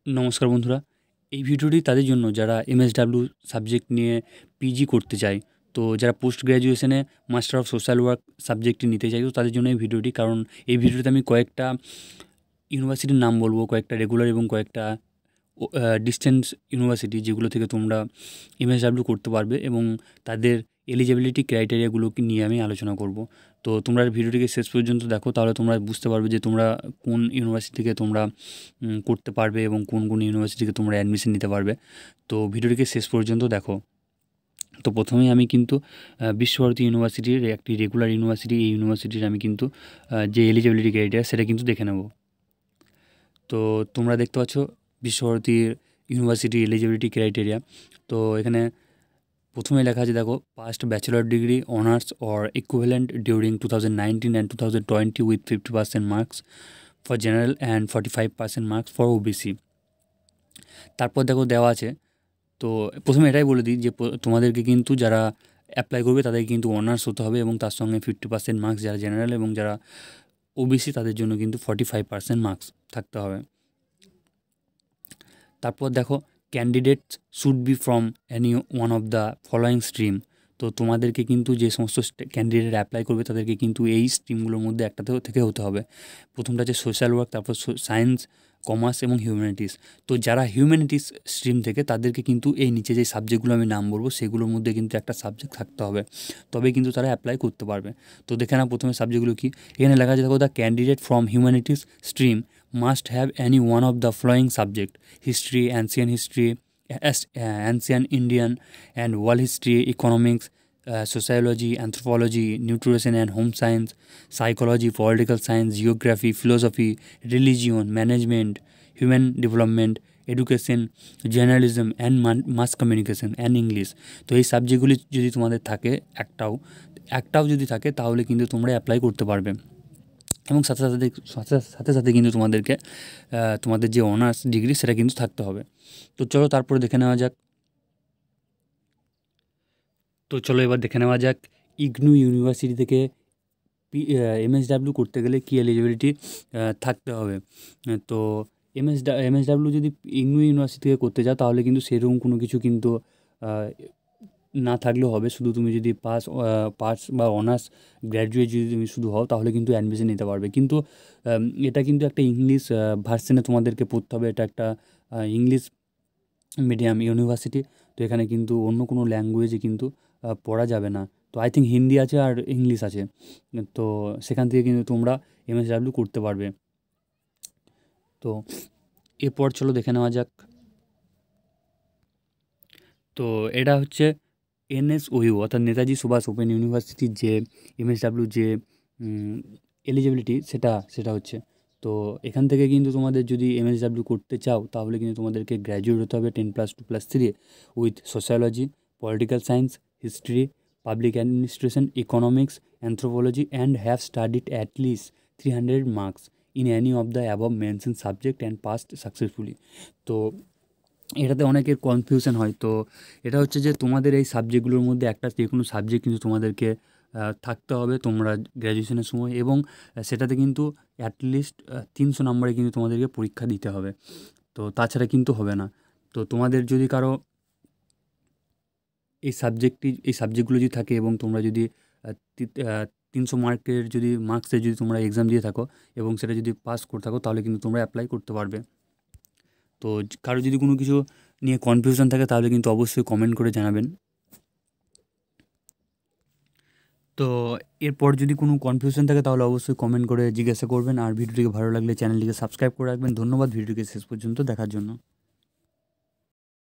নমস্কার বন্ধুরা। এই ভিডিওটি তাদের জন্য যারা এমএসডাব্লিউ সাবজেক্ট নিয়ে পিজি করতে চায়। তো যারা পোস্ট গ্র্যাজুয়েশনে মাস্টার অফ সোশ্যাল ওয়ার্ক সাবজেক্টটি নিতে চাই, তো তাদের জন্য এই ভিডিওটি। কারণ এই ভিডিওতে আমি কয়েকটা ইউনিভার্সিটির নাম বলবো, কয়েকটা রেগুলার এবং কয়েকটা ডিস্টেন্স ইউনিভার্সিটি যেগুলো থেকে তোমরা এমএসডাব্লিউ করতে পারবে এবং তাদের এলিজিবিলিটি ক্রাইটেরিয়াগুলোকে নিয়ে আমি আলোচনা করব। তো তোমরা ভিডিওটিকে শেষ পর্যন্ত দেখো, তাহলে তোমরা বুঝতে পারবে যে তোমরা কোন ইউনিভার্সিটি থেকে তোমরা করতে পারবে এবং কোন কোন ইউনিভার্সিটি থেকে তোমরা অ্যাডমিশন নিতে পারবে। তো ভিডিওটিকে শেষ পর্যন্ত দেখো। তো প্রথমেই আমি কিন্তু বিশ্বভারতী ইউনিভার্সিটির একটি রেগুলার ইউনিভার্সিটি, এই ইউনিভার্সিটির আমি কিন্তু যে এলিজিবিলিটি ক্রাইটেরিয়া সেটা কিন্তু দেখে নেব। তো তোমরা দেখতে পাচ্ছ বিশ্বভারতীর ইউনিভার্সিটি এলিজিবিলিটি ক্রাইটেরিয়া। তো এখানে প্রথমে লেখা আছে, দেখো, past bachelor degree honours or equivalent during 2019 and 2020 with 50% marks for general and 45% marks for OBC. তারপর দেখো দেওয়া আছে। তো প্রথমে এটাই বলে দিই যে তোমাদেরকে কিন্তু যারা অ্যাপ্লাই করবে তাদেরকে কিন্তু অনার্স হতে হবে এবং তার সঙ্গে 50% মার্কস যারা জেনারেল, এবং যারা ওবিসি তাদের জন্য কিন্তু 45% মার্কস থাকতে হবে। তারপর দেখো, candidates should be from any one of the following stream. তো তোমাদেরকে কিন্তু যে সমস্ত ক্যান্ডিডেট অ্যাপ্লাই করবে তাদেরকে কিন্তু এই স্ট্রিমগুলোর মধ্যে একটা থেকে হতে হবে। প্রথমটা হচ্ছে সোশ্যাল ওয়ার্ক, তারপর সায়েন্স, কমার্স এবং হিউম্যানিটিস। তো যারা হিউম্যানিটিস স্ট্রিম থেকে তাদেরকে কিন্তু এই নিচে যে সাবজেক্টগুলো আমি নাম বলবো সেগুলোর মধ্যে কিন্তু একটা সাবজেক্ট থাকতে হবে, তবে কিন্তু তারা অ্যাপ্লাই করতে পারবে। তো দেখে না প্রথমে সাবজেক্টগুলো কি। এখানে লেখা আছে, দেখো, the candidate from humanities stream must have any one of the following subject: history, ancient history, ancient Indian and world history, economics, sociology, anthropology, nutrition and home science, psychology, political science, geography, philosophy, religion, management, human development, education, journalism and mass communication and English. তো এই সাবজেক্টগুলি যদি তোমাদের থাকে একটাও যদি থাকে তাহলে কিন্তু তোমরা অ্যাপ্লাই করতে পারবে। এবং সাথে সাথে সাথে সাথে কিন্তু তোমাদেরকে তোমাদের যে অনার্স ডিগ্রি সেটা কিন্তু থাকতে হবে। তো চলো তারপরে দেখে নেওয়া যাক। এবার দেখে নেওয়া যাক ইগনু ইউনিভার্সিটি থেকে এমএসডাব্লিউ করতে গেলে কী এলিজিবিলিটি থাকতে হবে। তো এমএসডাব্লিউ যদি ইগনু ইউনিভার্সিটি থেকে করতে যাও তাহলে কিন্তু সেরকম কোনো কিছু কিন্তু না থাকলেও হবে। শুধু তুমি যদি পাস বা অনার্স গ্র্যাজুয়েট যদি তুমি শুধু হও তাহলে কিন্তু অ্যাডমিশন নিতে পারবে। কিন্তু এটা কিন্তু একটা ইংলিশ ভার্সনে তোমাদেরকে পড়তে হবে। এটা একটা ইংলিশ মিডিয়াম ইউনিভার্সিটি। তো এখানে কিন্তু অন্য কোনো ল্যাঙ্গুয়েজে কিন্তু পড়া যাবে না। তো আই থিঙ্ক হিন্দি আছে আর ইংলিশ আছে। তো সেখান থেকে কিন্তু তোমরা এমএসডাব্লিউ করতে পারবে। তো এরপর চলো দেখে নেওয়া যাক। তো এটা হচ্ছে এনএসওইউ অর্থাৎ নেতাজি সুভাষ ওপেন ইউনিভার্সিটির যে এমএসডাব্লিউ যে এলিজিবিলিটি সেটা হচ্ছে। তো এখান থেকে কিন্তু তোমাদের যদি এমএসডাব্লিউ করতে চাও তাহলে কিন্তু তোমাদেরকে গ্র্যাজুয়েট হতে হবে 10+2+3 with sociology, political science, history, public administration, economics, anthropology and have studied at least 300 marks in any of the above mention subject and past successfully. তো এটাতে অনেকের কনফিউশন হয়। তো এটা হচ্ছে যে তোমাদের এই সাবজেক্টগুলোর মধ্যে একটা যে কোনো সাবজেক্ট কিন্তু তোমাদেরকে থাকতে হবে তোমরা গ্র্যাজুয়েশনের সময়, এবং সেটাতে কিন্তু অ্যাটলিস্ট 300 নম্বরে কিন্তু তোমাদেরকে পরীক্ষা দিতে হবে। তো তাছাড়া কিন্তু হবে না। তো তোমাদের যদি কারো এই সাবজেক্টগুলো যদি থাকে এবং তোমরা যদি 300 মার্কের যদি মার্কসের যদি তোমরা এক্সাম দিয়ে থাকো এবং সেটা যদি পাস করে থাকো তাহলে কিন্তু তোমরা অ্যাপ্লাই করতে পারবে। তো কারো যদি কোনো কিছু নিয়ে কনফিউশন থাকে তাহলে কিন্তু অবশ্যই কমেন্ট করে জানাবেন। তো এরপর যদি কোনো কনফিউশন থাকে তাহলে অবশ্যই কমেন্ট করে জিজ্ঞাসা করবেন। আর ভিডিওটিকে ভালো লাগলে চ্যানেলটিকে সাবস্ক্রাইব করে রাখবেন। ধন্যবাদ ভিডিওটিকে শেষ পর্যন্ত দেখার জন্য।